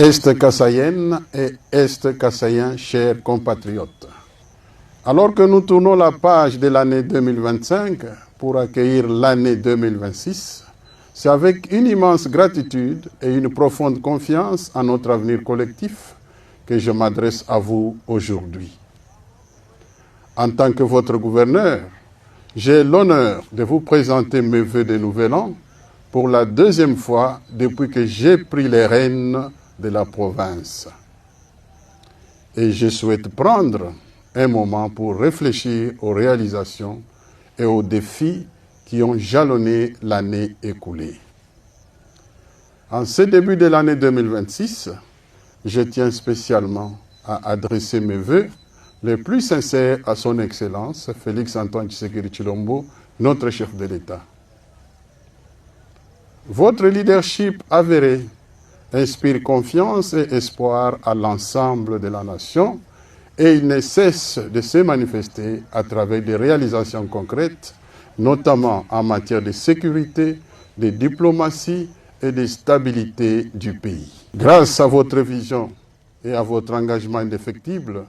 Est Kassaïenne et Est Kassaïen, chers compatriotes. Alors que nous tournons la page de l'année 2025 pour accueillir l'année 2026, c'est avec une immense gratitude et une profonde confiance en notre avenir collectif que je m'adresse à vous aujourd'hui. En tant que votre gouverneur, j'ai l'honneur de vous présenter mes vœux de nouvel an pour la deuxième fois depuis que j'ai pris les rênes de la province. Et je souhaite prendre un moment pour réfléchir aux réalisations et aux défis qui ont jalonné l'année écoulée. En ce début de l'année 2026, je tiens spécialement à adresser mes vœux les plus sincères à son Excellence, Félix-Antoine Tshisekedi Tshilombo, notre chef de l'État. Votre leadership avéré inspire confiance et espoir à l'ensemble de la nation et il ne cesse de se manifester à travers des réalisations concrètes, notamment en matière de sécurité, de diplomatie et de stabilité du pays. Grâce à votre vision et à votre engagement indéfectible,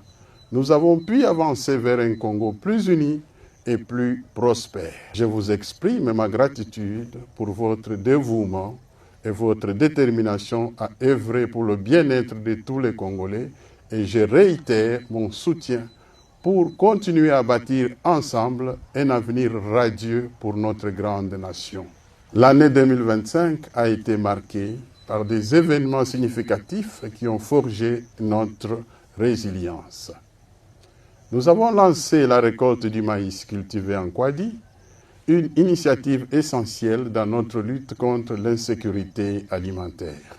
nous avons pu avancer vers un Congo plus uni et plus prospère. Je vous exprime ma gratitude pour votre dévouement et votre détermination à œuvrer pour le bien-être de tous les Congolais et je réitère mon soutien pour continuer à bâtir ensemble un avenir radieux pour notre grande nation. L'année 2025 a été marquée par des événements significatifs qui ont forgé notre résilience. Nous avons lancé la récolte du maïs cultivé en Kwadi, une initiative essentielle dans notre lutte contre l'insécurité alimentaire.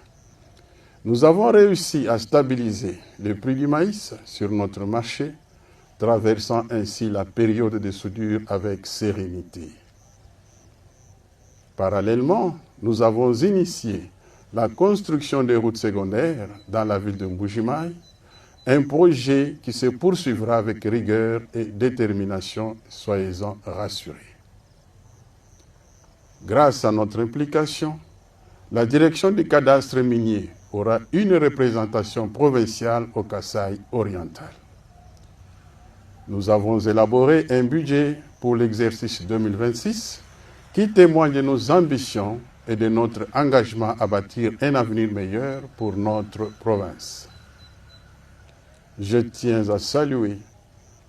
Nous avons réussi à stabiliser le prix du maïs sur notre marché, traversant ainsi la période de soudure avec sérénité. Parallèlement, nous avons initié la construction des routes secondaires dans la ville de Mbuji-Mayi, un projet qui se poursuivra avec rigueur et détermination, soyez-en rassurés. Grâce à notre implication, la direction du cadastre minier aura une représentation provinciale au Kasaï oriental. Nous avons élaboré un budget pour l'exercice 2026 qui témoigne de nos ambitions et de notre engagement à bâtir un avenir meilleur pour notre province. Je tiens à saluer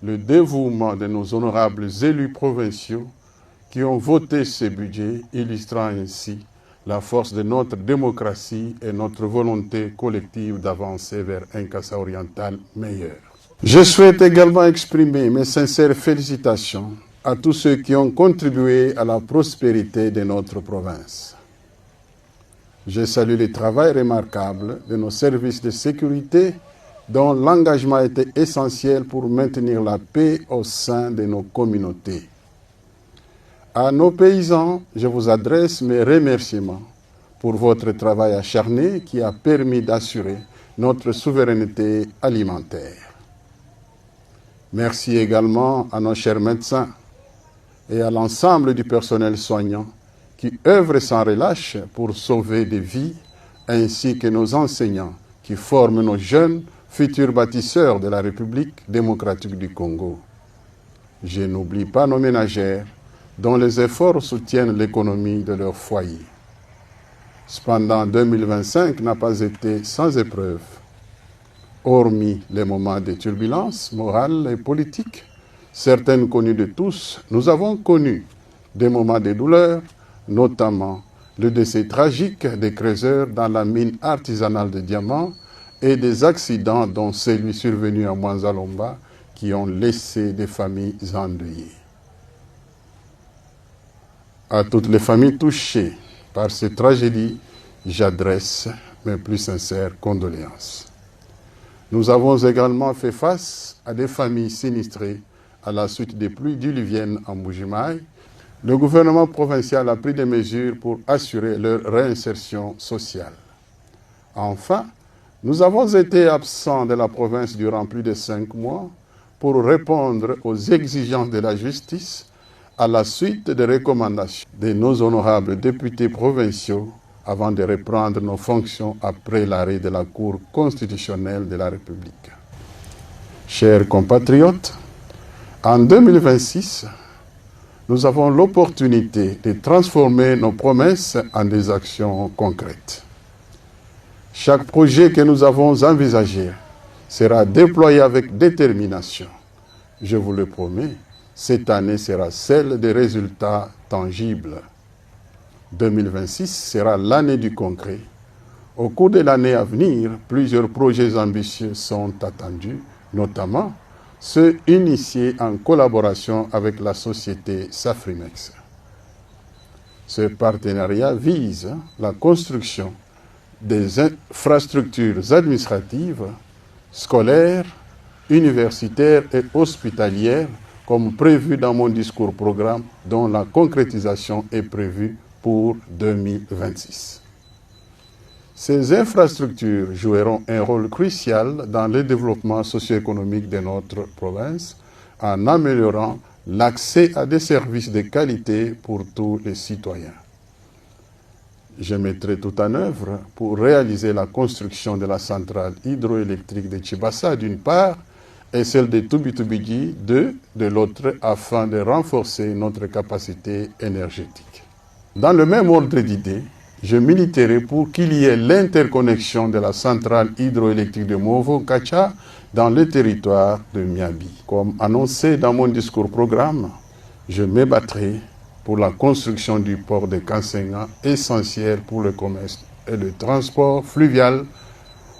le dévouement de nos honorables élus provinciaux qui ont voté ce budget, illustrant ainsi la force de notre démocratie et notre volonté collective d'avancer vers un Kasaï oriental meilleur. Je souhaite également exprimer mes sincères félicitations à tous ceux qui ont contribué à la prospérité de notre province. Je salue le travail remarquable de nos services de sécurité dont l'engagement était essentiel pour maintenir la paix au sein de nos communautés. À nos paysans, je vous adresse mes remerciements pour votre travail acharné qui a permis d'assurer notre souveraineté alimentaire. Merci également à nos chers médecins et à l'ensemble du personnel soignant qui œuvre sans relâche pour sauver des vies, ainsi que nos enseignants qui forment nos jeunes futurs bâtisseurs de la République démocratique du Congo. Je n'oublie pas nos ménagères, dont les efforts soutiennent l'économie de leur foyer. Cependant, 2025 n'a pas été sans épreuve. Hormis les moments de turbulence morale et politique, certaines connues de tous, nous avons connu des moments de douleur, notamment le décès tragique des creuseurs dans la mine artisanale de diamants et des accidents dont celui survenu à Mwanza-Lomba qui ont laissé des familles endeuillées. À toutes les familles touchées par cette tragédie, j'adresse mes plus sincères condoléances. Nous avons également fait face à des familles sinistrées à la suite des pluies diluviennes en Mbuji-Mayi. Le gouvernement provincial a pris des mesures pour assurer leur réinsertion sociale. Enfin, nous avons été absents de la province durant plus de 5 mois pour répondre aux exigences de la justice à la suite des recommandations de nos honorables députés provinciaux avant de reprendre nos fonctions après l'arrêt de la Cour constitutionnelle de la République. Chers compatriotes, en 2026, nous avons l'opportunité de transformer nos promesses en des actions concrètes. Chaque projet que nous avons envisagé sera déployé avec détermination. Je vous le promets, cette année sera celle des résultats tangibles. 2026 sera l'année du concret. Au cours de l'année à venir, plusieurs projets ambitieux sont attendus, notamment ceux initiés en collaboration avec la société Safrimex. Ce partenariat vise la construction des infrastructures administratives, scolaires, universitaires et hospitalières, comme prévu dans mon discours programme, dont la concrétisation est prévue pour 2026. Ces infrastructures joueront un rôle crucial dans le développement socio-économique de notre province en améliorant l'accès à des services de qualité pour tous les citoyens. Je mettrai tout en œuvre pour réaliser la construction de la centrale hydroélectrique de Tchibassa d'une part et celle de Tubitubigi de l'autre afin de renforcer notre capacité énergétique. Dans le même ordre d'idées, je militerai pour qu'il y ait l'interconnexion de la centrale hydroélectrique de Movo-Kacha dans le territoire de Miabi. Comme annoncé dans mon discours programme, je me battrai pour la construction du port de Kansenga, essentiel pour le commerce et le transport fluvial,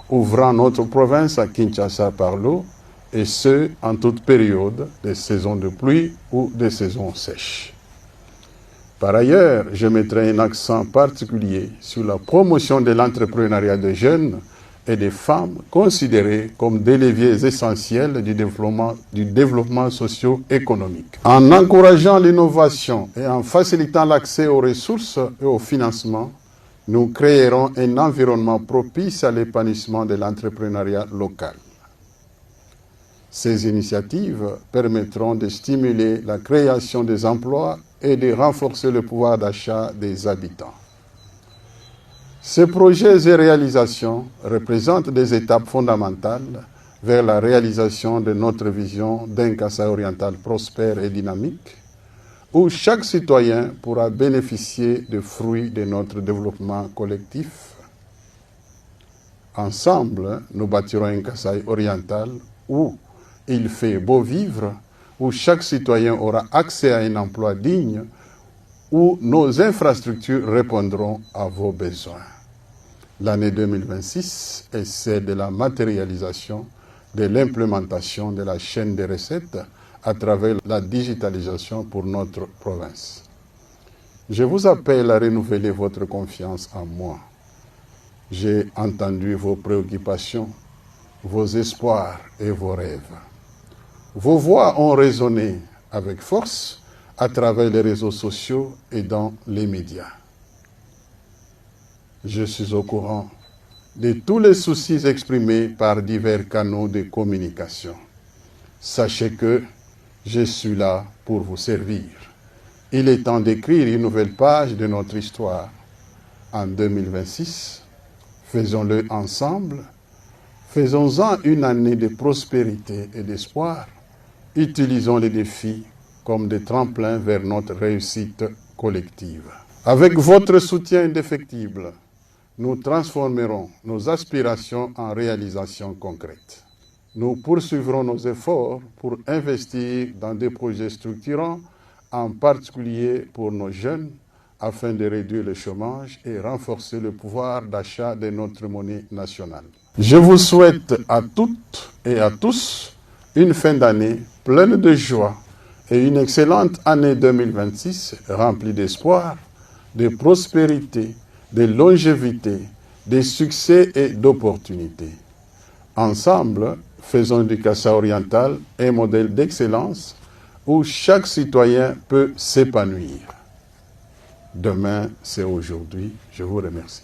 ouvrant notre province à Kinshasa par l'eau, et ce, en toute période de saison de pluie ou de saison sèche. Par ailleurs, je mettrai un accent particulier sur la promotion de l'entrepreneuriat des jeunes et des femmes considérés comme des leviers essentiels du développement socio-économique. En encourageant l'innovation et en facilitant l'accès aux ressources et au financement, nous créerons un environnement propice à l'épanouissement de l'entrepreneuriat local. Ces initiatives permettront de stimuler la création des emplois et de renforcer le pouvoir d'achat des habitants. Ces projets et réalisations représentent des étapes fondamentales vers la réalisation de notre vision d'un Kasaï oriental prospère et dynamique, où chaque citoyen pourra bénéficier des fruits de notre développement collectif. Ensemble, nous bâtirons un Kasaï oriental où il fait beau vivre, où chaque citoyen aura accès à un emploi digne, où nos infrastructures répondront à vos besoins. L'année 2026 est celle de la matérialisation, de l'implémentation de la chaîne des recettes à travers la digitalisation pour notre province. Je vous appelle à renouveler votre confiance en moi. J'ai entendu vos préoccupations, vos espoirs et vos rêves. Vos voix ont résonné avec force à travers les réseaux sociaux et dans les médias. Je suis au courant de tous les soucis exprimés par divers canaux de communication. Sachez que je suis là pour vous servir. Il est temps d'écrire une nouvelle page de notre histoire. En 2026, faisons-le ensemble. Faisons-en une année de prospérité et d'espoir. Utilisons les défis comme des tremplins vers notre réussite collective. Avec votre soutien indéfectible, nous transformerons nos aspirations en réalisations concrètes. Nous poursuivrons nos efforts pour investir dans des projets structurants, en particulier pour nos jeunes, afin de réduire le chômage et renforcer le pouvoir d'achat de notre monnaie nationale. Je vous souhaite à toutes et à tous une fin d'année pleine de joie et une excellente année 2026 remplie d'espoir, de prospérité, de longévité, de succès et d'opportunités. Ensemble, faisons du Kasaï oriental un modèle d'excellence où chaque citoyen peut s'épanouir. Demain, c'est aujourd'hui. Je vous remercie.